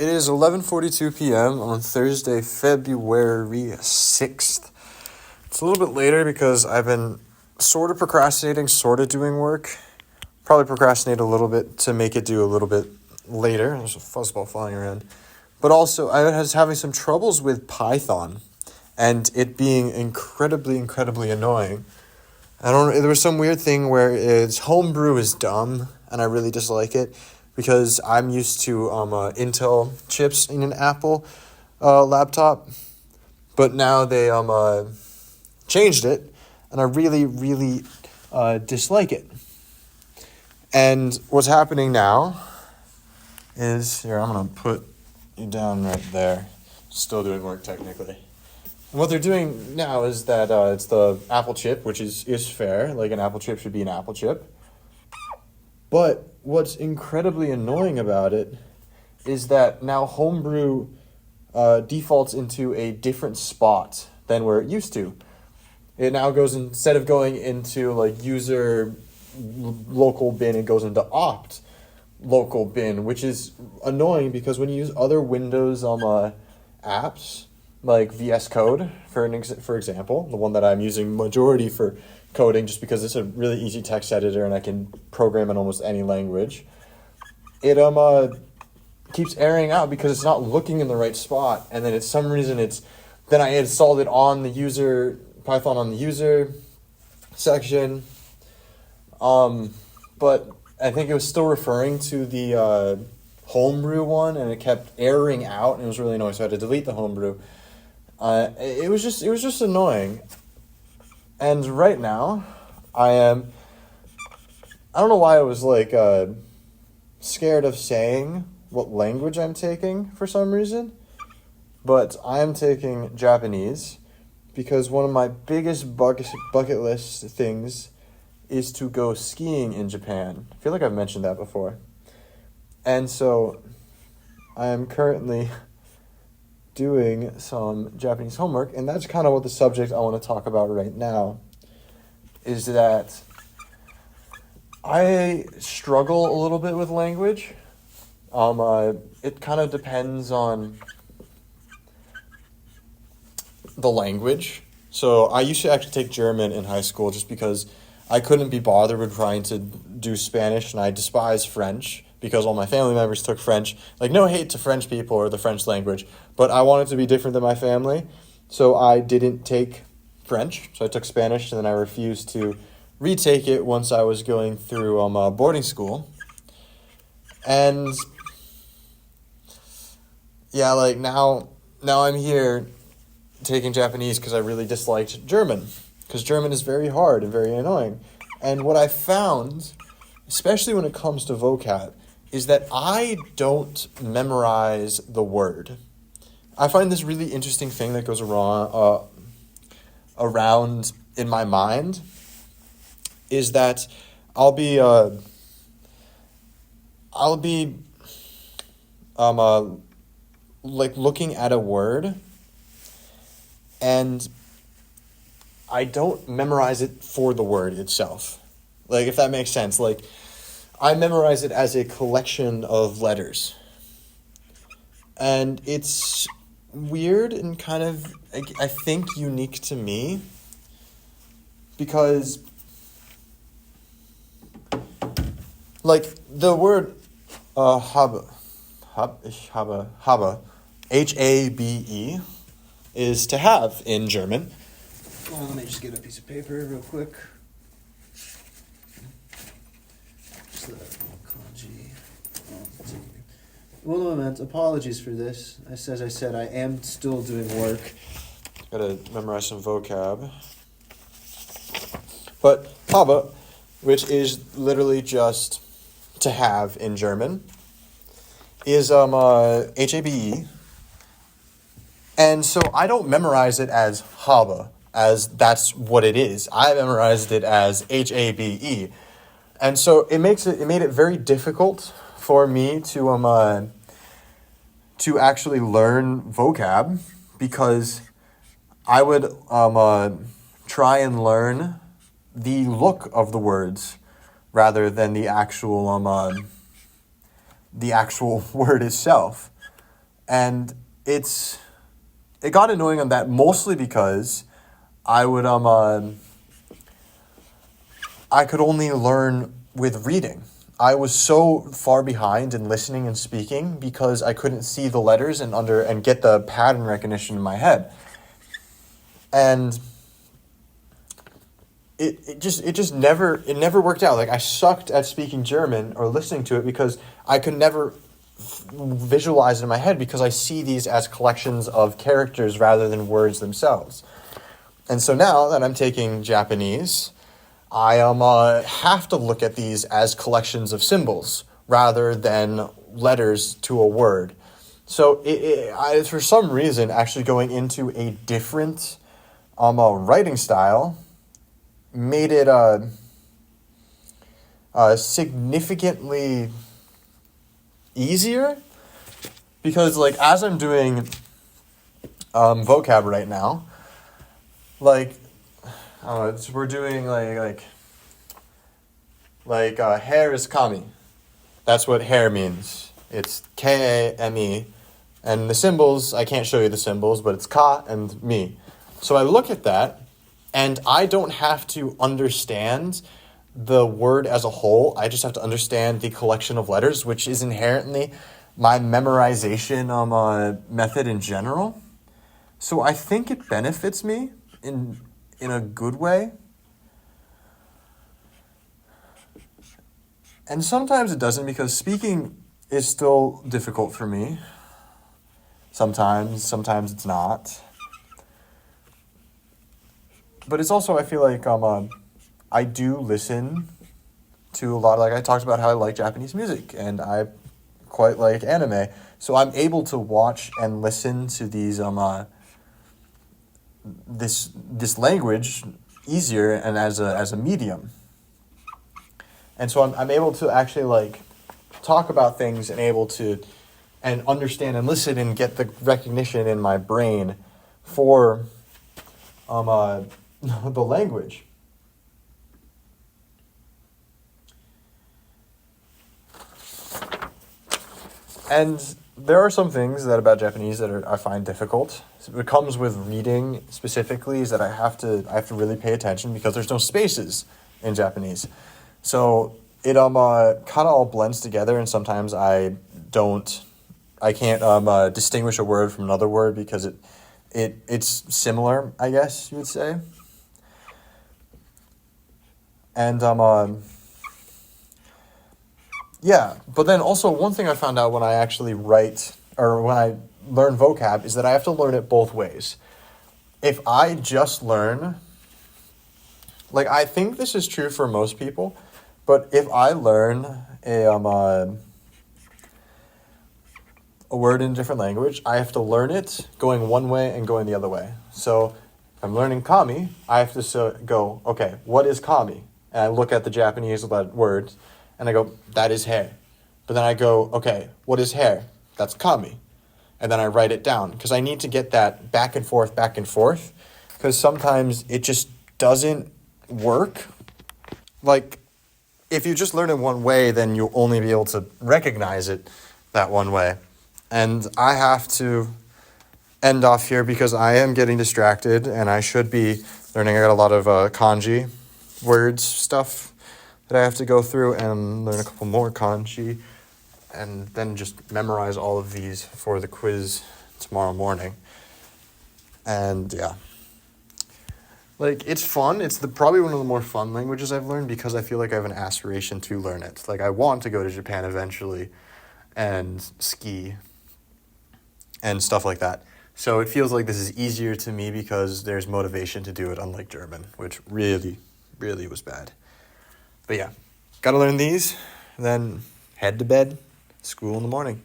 It is 11:42 p.m. on Thursday, February 6th. It's a little bit later because I've been sort of procrastinating, sort of doing work. Probably procrastinate a little bit to make it due a little bit later. There's a fuzzball flying around. But also, I was having some troubles with Python and it being incredibly annoying. There was some weird thing where Homebrew is dumb and I really dislike it. Because I'm used to Intel chips in an Apple laptop, but now they changed it, and I really dislike it. And what's happening now is here. I'm gonna put you down right there. Still doing work technically. And what they're doing now is that it's the Apple chip, which is fair. Like an Apple chip should be an Apple chip. But what's incredibly annoying about it is that now Homebrew defaults into a different spot than where it used to. It now goes, instead of going into like user local bin, it goes into opt local bin, which is annoying because when you use other Windows apps like VS Code, for example, the one that I'm using majority for coding just because it's a really easy text editor and I can program in almost any language. It keeps erroring out because it's not looking in the right spot, and then then I installed it on the Python on the user section. But I think it was still referring to the Homebrew one, and it kept erroring out, and it was really annoying, so I had to delete the Homebrew. It was just annoying. And right now, I don't know why I was scared of saying what language I'm taking for some reason, but I am taking Japanese because one of my biggest bucket list things is to go skiing in Japan. I feel like I've mentioned that before. And so I am currently doing some Japanese homework, and that's kind of what the subject I want to talk about right now is that I struggle a little bit with language. It kind of depends on the language. So I used to actually take German in high school just because I couldn't be bothered with trying to do Spanish, and I despise French because all my family members took French. Like, no hate to French people or the French language, but I wanted to be different than my family, so I didn't take French. So I took Spanish, and then I refused to retake it once I was going through boarding school. And yeah, like now I'm here taking Japanese because I really disliked German, because German is very hard and very annoying. And what I found, especially when it comes to vocab, is that I don't memorize the word. I find this really interesting thing that goes around in my mind is that I'll be looking at a word, and I don't memorize it for the word itself. Like, if that makes sense. Like, I memorize it as a collection of letters. And it's weird and kind of, I think, unique to me. Because, like, the word habe, H-A-B-E, is to have in German. Well, let me just get a piece of paper real quick. One moment, apologies for this. As I said, I am still doing work. Gotta memorize some vocab. But habe, which is literally just to have in German, is H-A-B-E. And so I don't memorize it as habe, as that's what it is. I memorized it as H-A-B-E. And so it made it very difficult for me to actually learn vocab, because I would try and learn the look of the words rather than the actual word itself. And it got annoying on that mostly because I would I could only learn with reading. I was so far behind in listening and speaking because I couldn't see the letters and get the pattern recognition in my head. And it just never worked out. Like, I sucked at speaking German or listening to it because I could never visualize it in my head because I see these as collections of characters rather than words themselves. And so now that I'm taking Japanese, I have to look at these as collections of symbols rather than letters to a word. So I, for some reason, actually going into a different writing style made it significantly easier, because like as I'm doing vocab right now, like we're doing hair is kami. That's what hair means. It's Kame, and the symbols, I can't show you the symbols, but it's ka and mi. So I look at that, and I don't have to understand the word as a whole. I just have to understand the collection of letters, which is inherently my memorization method in general. So I think it benefits me in a good way. And sometimes it doesn't, because speaking is still difficult for me. Sometimes it's not. But it's also, I feel like I do listen to a lot, like I talked about how I like Japanese music, and I quite like anime. So I'm able to watch and listen to these this language easier and as a medium. And so I'm able to actually like talk about things and able to and understand and listen and get the recognition in my brain for the language. And there are some things about Japanese that I find difficult. It comes with reading specifically, is that I have to really pay attention because there's no spaces in Japanese. So it kind of all blends together, and sometimes I can't distinguish a word from another word because it's similar, I guess you would say. And yeah, but then also one thing I found out when I actually write, or when I learn vocab, is that I have to learn it both ways. If I just learn, like I think this is true for most people, but if I learn a word in a different language, I have to learn it going one way and going the other way. So if I'm learning kami, I have to go, okay, what is kami? And I look at the Japanese words, and I go, that is hair. But then I go, okay, what is hair? That's kami. And then I write it down, because I need to get that back and forth, because sometimes it just doesn't work. Like, if you just learn it one way, then you'll only be able to recognize it that one way. And I have to end off here because I am getting distracted, and I should be learning. I got a lot of kanji words stuff that I have to go through and learn a couple more kanji, and then just memorize all of these for the quiz tomorrow morning. And yeah, like it's fun. It's probably one of the more fun languages I've learned because I feel like I have an aspiration to learn it. Like I want to go to Japan eventually and ski and stuff like that. So it feels like this is easier to me because there's motivation to do it, unlike German, which really was bad. But yeah, gotta learn these, then head to bed, school in the morning.